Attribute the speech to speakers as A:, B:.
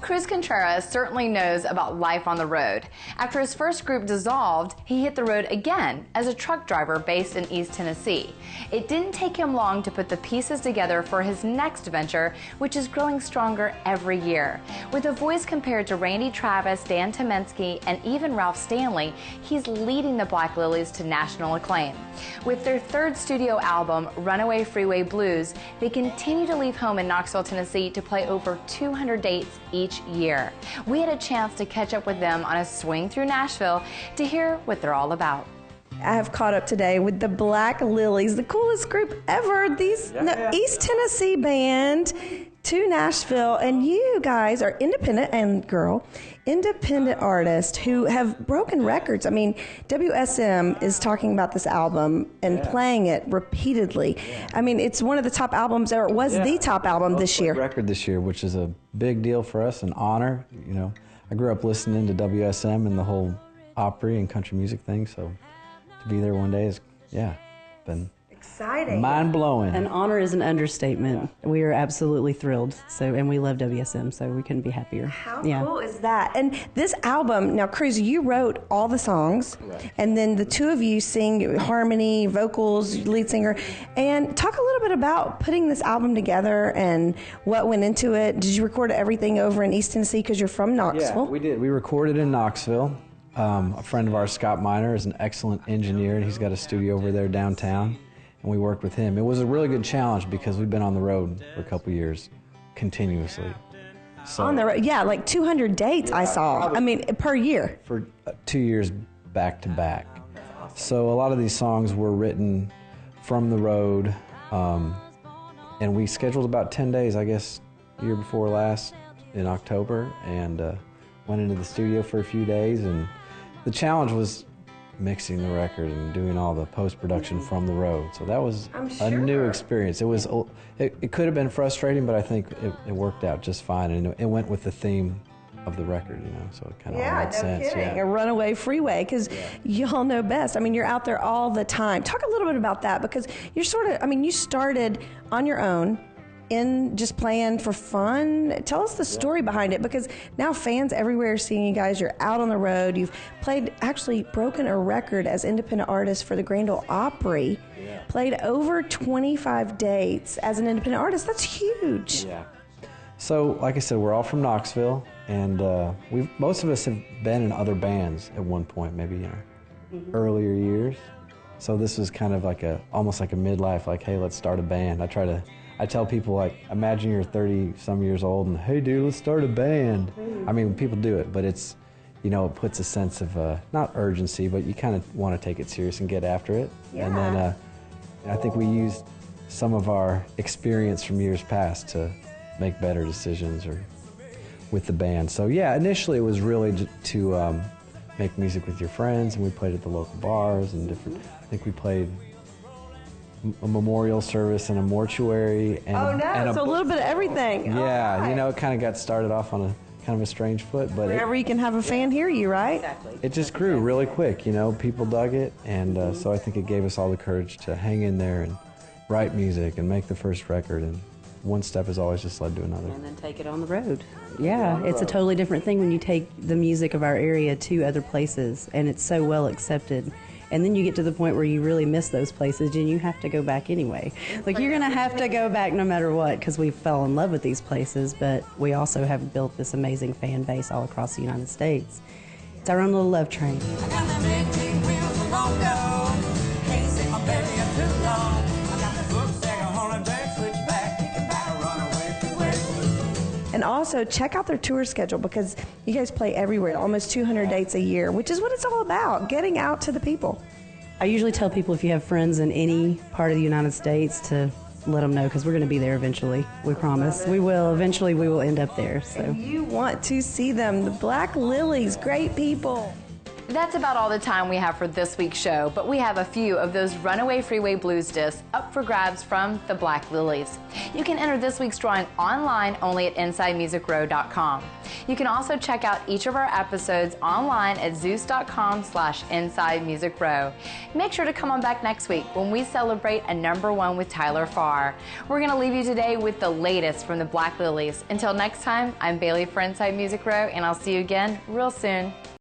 A: Cruz Contreras certainly knows about life on the road. After his first group dissolved, he hit the road again as a truck driver based in East Tennessee. It didn't take him long to put the pieces together for his next venture, which is growing stronger every year. With a voice compared to Randy Travis, Dan Tyminski, and even Ralph Stanley, he's leading the Black Lillies to national acclaim. With their third studio album, Runaway Freeway Blues, they continue to leave home in Knoxville, Tennessee to play over 200 dates each year. We had a chance to catch up with them on a swing through Nashville to hear what they're all about.
B: I have caught up today with the Black Lillies, the coolest group ever. East Tennessee band to Nashville, and you guys are independent artists who have broken records. I mean, WSM is talking about this album and playing it repeatedly. I mean, it's one of the top albums, or it was the top album this year.
C: Record this year, which is a big deal for us, an honor. You know, I grew up listening to WSM and the whole Opry and country music thing, so to be there one day is, been
B: exciting.
C: Mind-blowing.
D: An honor is an understatement. We are absolutely thrilled, and we love WSM, so we couldn't be happier.
B: How cool is that? And this album, now, Cruz, you wrote all the songs, and then the two of you sing harmony, vocals, lead singer, and talk a little bit about putting this album together and what went into it. Did you record everything over in East Tennessee because you're from Knoxville?
C: Yeah, we did. We recorded in Knoxville. A friend of ours, Scott Miner, is an excellent engineer, and he's got a studio over there downtown, and we worked with him. It was a really good challenge because we've been on the road for a couple years continuously. So,
B: on the road, like 200 dates I saw. I mean, per year.
C: For 2 years back to back. So a lot of these songs were written from the road, and we scheduled about 10 days, I guess, year before last in October, and went into the studio for a few days, and the challenge was mixing the record and doing all the post-production from the road. So that was a new experience. It could have been frustrating, but I think it worked out just fine, and it went with the theme of the record, you know, so it kind of all made sense.
B: Kidding. A Runaway Freeway, because y'all know best. I mean, you're out there all the time. Talk a little bit about that, because you're you started on your own, in just playing for fun. Tell us the story behind it, because now fans everywhere are seeing you guys. You're out on the road. You've actually broken a record as independent artists for the Grand Ole Opry. Played over 25 dates as an independent artist. That's huge.
C: Yeah. So, like I said, we're all from Knoxville, and most of us have been in other bands at one point, maybe in our earlier years. So this was kind of like almost like a midlife, like, hey, let's start a band. I tell people, like, imagine you're 30-some years old and, hey, dude, let's start a band. I mean, people do it, but it's, you know, it puts a sense of, not urgency, but you kind of want to take it serious and get after it. Yeah. And then I think we used some of our experience from years past to make better decisions with the band. So, yeah, initially it was really to make music with your friends, and we played at the local bars and different, I think we played a memorial service and a mortuary, and
B: so a little bit of everything.
C: Yeah, you know, it kind of got started off on a kind of a strange foot, but
B: wherever you can have a fan hear you, right?
D: Exactly.
C: It just grew really quick. You know, people dug it, and so I think it gave us all the courage to hang in there and write music and make the first record. And one step has always just led to another.
D: And then take it on the road. Yeah, it's a totally different thing when you take the music of our area to other places, and it's so well accepted. And then you get to the point where you really miss those places, and you have to go back anyway. Like, you're going to have to go back no matter what, because we fell in love with these places, but we also have built this amazing fan base all across the United States. It's our own little love train. I got the big wheels of long ago. Can't see my baby too long. I got the book saying a holiday, switch back, thinking about a runaway freeway.
B: And also, check out their tour schedule, because you guys play everywhere, almost 200 dates a year, which is what it's all about, getting out to the people.
D: I usually tell people, if you have friends in any part of the United States, to let them know, because we're going to be there eventually. We promise. We will. Eventually, we will end up there. So.
B: And you want to see them. The Black Lillies, great people.
A: That's about all the time we have for this week's show, but we have a few of those Runaway Freeway Blues discs up for grabs from the Black Lillies. You can enter this week's drawing online only at InsideMusicRow.com. You can also check out each of our episodes online at Zeus.com/InsideMusicRow. Make sure to come on back next week when we celebrate a #1 with Tyler Farr. We're going to leave you today with the latest from the Black Lillies. Until next time, I'm Bailey for Inside Music Row, and I'll see you again real soon.